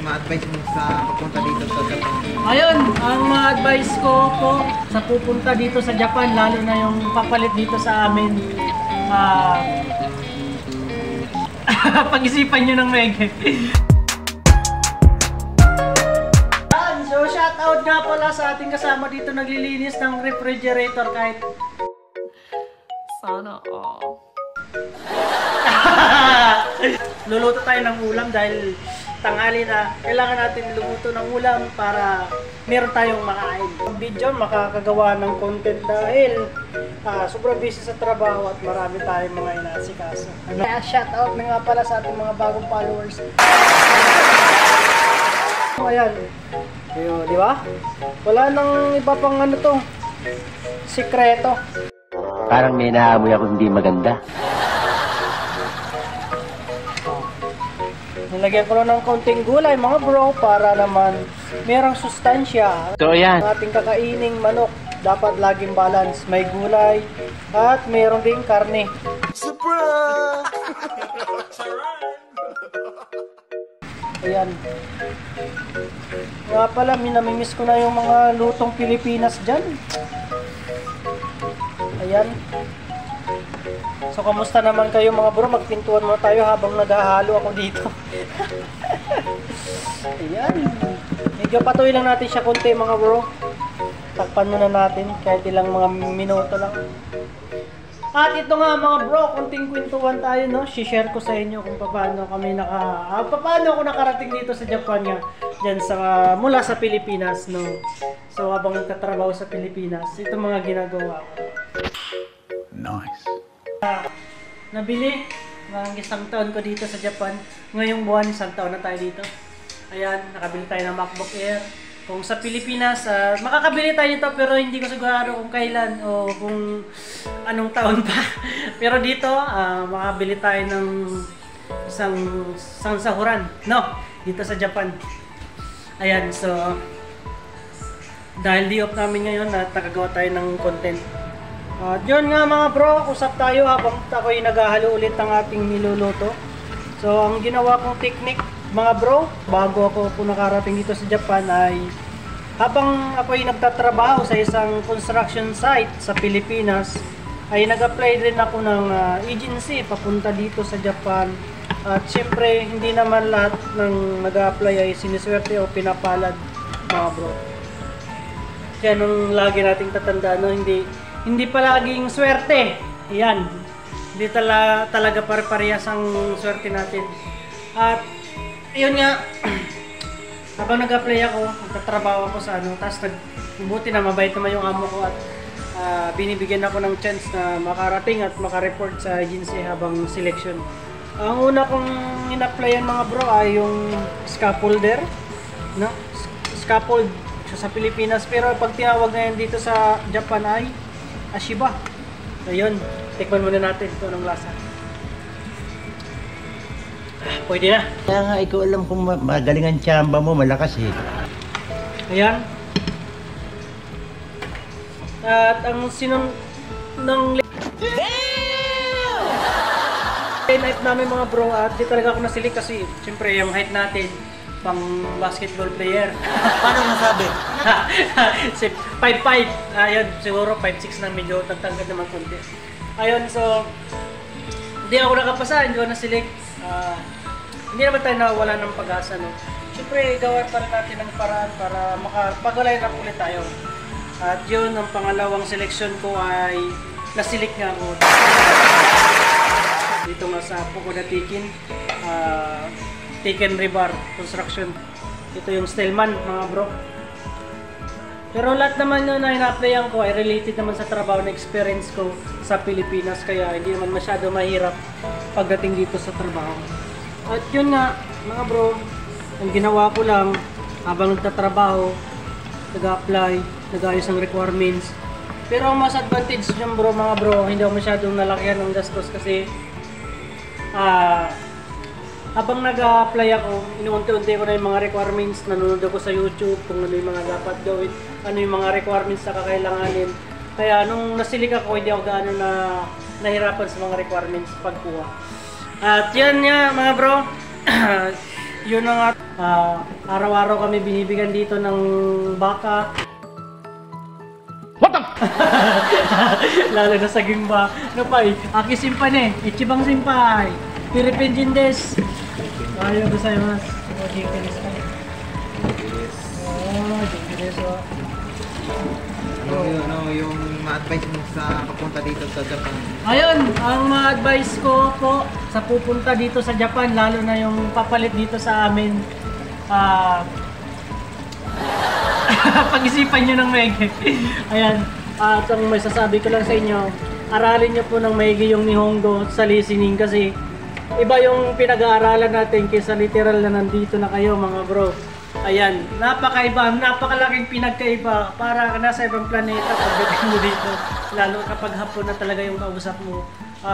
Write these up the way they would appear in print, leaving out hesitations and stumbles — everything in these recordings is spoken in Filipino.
ma-advise mo sa pupunta dito sa Japan? Ayun, ang ma-advise ko po sa pupunta dito sa Japan, lalo na yung papalit dito sa amin, pag-isipan nyo ng mege. So shoutout nga pala sa ating kasama dito naglilinis ng refrigerator kahit sana luluto tayo ng ulam dahil tanghali na. Kailangan natin lumuto ng ulam para meron tayong makain. Ang video makakagawa ng content dahil sobrang busy sa trabaho at marami tayong mga inaasikaso. Kaya shoutout na nga pala sa ating mga bagong followers. Ayan. Ayun, di ba? Wala nang iba pang ano to. Sikreto. Parang may naamoy ako hindi maganda. Nilagyan ko lang ng konting gulay mga bro para naman merong sustansya. So yan. Ang ating kakaining manok dapat laging balance. May gulay at meron ding karne. Surprise! Ayan. Nga pala, minamimiss ko na yung mga lutong Pilipinas dyan. Ayan. So, kamusta naman kayo mga bro? Magpintuan muna tayo habang naghahalo ako dito. Ayan. Medyo patuloy lang natin siya konti mga bro. Takpan muna natin kahit ilang mga minuto lang. At ito nga mga bro, konting kwentuhan tayo, no? Share ko sa inyo kung paano kami paano ako nakarating dito sa Japan nga. Diyan sa mula sa Pilipinas, no. So habang nagtatrabaho sa Pilipinas, ito mga ginagawa ko. Nice. Nabili ng isang taon ko dito sa Japan. Ngayong buwan, isang taon na tayo dito. Ayan, nakabili tayo ng MacBook Air. Kung sa Pilipinas, makakabili tayo nito pero hindi ko sigurado kung kailan o kung anong taon pa. Pero dito, makakabili tayo ng isang sahuran, no? Dito sa Japan. Ayan, so dahil di off namin ngayon at nakagawa tayo ng content. Yun nga mga bro, usap tayo habang ako'y naghahalo ulit ng ating niluluto. So ang ginawa kong technique mga bro, bago ako po nakarating dito sa Japan ay habang ako'y nagtatrabaho sa isang construction site sa Pilipinas ay nag-apply din ako ng agency papunta dito sa Japan. At syempre hindi naman lahat ng nag-apply ay siniswerte o pinapalad mga bro. Kaya nung lagi nating tatandaan, no, hindi palaging swerte. Yan. Hindi talaga pare-parehas ang swerte natin. At yun nga, habang nag-apply ako, nagtatrabaho ako sa tapos buti na mabait naman yung amo ko at binibigyan ako ng chance na makarating at makareport sa agency habang selection. Ang una kong in-applyan mga bro ay yung scaffolder, no? Scaffold sa Pilipinas, pero pag tinawag na yan dito sa Japan ay Ashiba. Ayun, tikman muna natin ito ng lasa. Pwede na. Kaya nga, ikaw alam kung magaling ang tsamba mo, malakas eh. Ayan. At ang ng height namin mga bro, at di talaga ako nasilik kasi siyempre yung height natin pang basketball player. Paano nasabi? 5'5". Ayun, siguro 5'6" na medyo tagtangkad naman konti. Ayun, so hindi ako nakapasa, hindi ako nasilik. Hindi naman tayo nawala ng pag-asa, no? Siyempre, gawa pa rin natin ng paraan para makapag-alay na ulit tayo. At yun, ang pangalawang selection ko ay nasilik nga ako. Dito nga sa Fukuda Tiken Rebar Construction. Ito yung Stillman, mga bro. Pero lahat naman yun na ina-applyan ko ay related naman sa trabaho na experience ko sa Pilipinas. Kaya hindi naman masyado mahirap pagdating dito sa trabaho. At yun nga, mga bro, ang ginawa ko lang habang nagtatrabaho, nag-apply, nag-ayos ng requirements. Pero ang mas advantage dyan bro, mga bro, hindi ako masyadong nalakyan ng gastos kasi habang nag-apply ako, inuunti-unti ko na yung mga requirements, nanonood ako sa YouTube kung ano yung mga dapat gawin, ano yung mga requirements na kakailanganin. Kaya nung nasilik ako, hindi ako gaano nahirapan sa mga requirements pagkuha. At yan nga mga bro, yun na nga, araw-araw kami binibigyan dito ng baka. What the? Lalo na sa gimba. Ano pa eh? Aki simpan eh. Ichibang simpay. Philippine Jindes. Ayaw ko sa'yo mas. O, Jindes ka. Oh, Jindes o. Yung ma-advise mo sa papunta dito sa Japan? Ayun, ang ma-advise ko po sa pupunta dito sa Japan, lalo na yung papalit dito sa amin. Pag-isipan nyo ng maigi. Ayan, at ang may sasabi ko lang sa inyo, aralin nyo po ng maigi yung Nihongo sa listening kasi iba yung pinag-aaralan natin kaysa literal na nandito na kayo mga bro. Ayan, napakaiba, napakalaking pinagkaiba para nasa ibang planeta pagdating mo dito. Lalo kapag hapon na talaga yung kausap mo.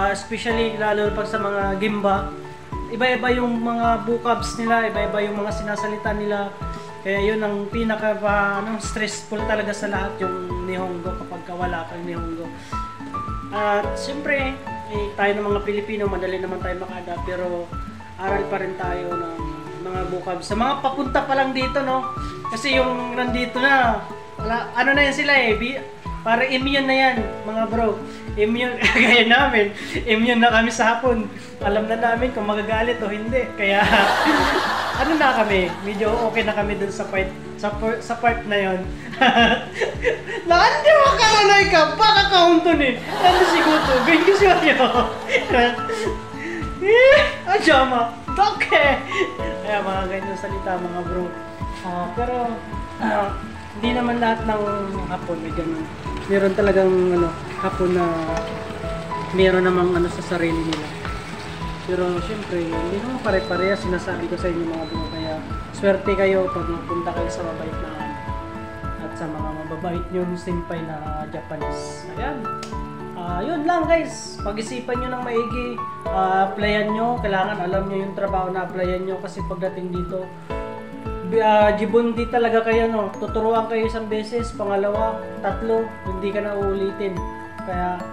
Especially lalo pag sa mga gimba. Iba-iba yung mga vocabs nila, iba-iba yung mga sinasalita nila. Kaya yun ang pinaka stressful talaga sa lahat yung Nihongo kapag wala kang Nihongo. At siyempre, tayo ng mga Pilipino, madali naman tayo maka-adapt pero aral pa rin tayo ng mga vocabs. Sa mga papunta pa lang dito, no? Kasi yung nandito na, ano na yan sila eh, para immune na yan, mga bro. Immune, kaya namin, immune na kami sa hapon. Alam na namin kung magagalit o hindi. Kaya, ano na kami, medyo okay na kami dun sa part na yon. Nandi mo ka, anoy ka, baka kaunton eh. Nandi si Kuto, ganyan ko siya nyo. Ajama, doke! Kaya mga ganyan salita mga bro. Pero, hindi naman lahat ng hapon may ganun. Meron talagang hapon na meron namang sa sarili nila. Pero syempre, hindi naman pare-pareha sinasabi ko sa inyo mga bro. Kaya swerte kayo pag napunta kayo sa mabait na at sa mga mababait yung senpai na Japanese. Ayan. Yun lang guys. Pag-isipan nyo ng maigi. Applyan nyo. Kailangan alam nyo yung trabaho na applyan nyo kasi pagdating dito jibundi talaga kayo, no? Tuturuan kayo isang beses, pangalawa, tatlo, hindi ka na uulitin. Kaya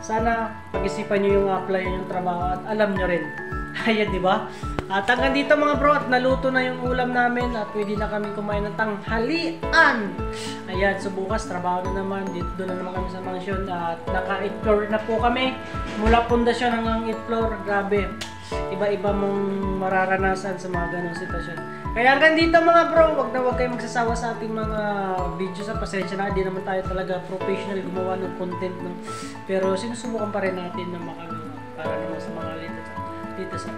sana pag-isipan nyo yung apply yung trabaho at alam nyo rin. Ayan, di ba? At hanggang dito mga bro, at naluto na yung ulam namin at pwede na kami kumain ng tanghalian. Ayan, so bukas trabaho na naman, dito doon na naman kami sa mansion at naka-8 floor na po kami. Mula pundasyon hanggang 8 floor, grabe. Iba-iba mong mararanasan sa mga ganong sitwasyon. Kaya hanggang dito mga bro, wag kayo magsasawa sa ating mga video sa pasensya na. Di naman tayo talaga professional gumawa ng content, no? Pero sinusubukan pa rin natin na makagawa para naman sa mga dito sa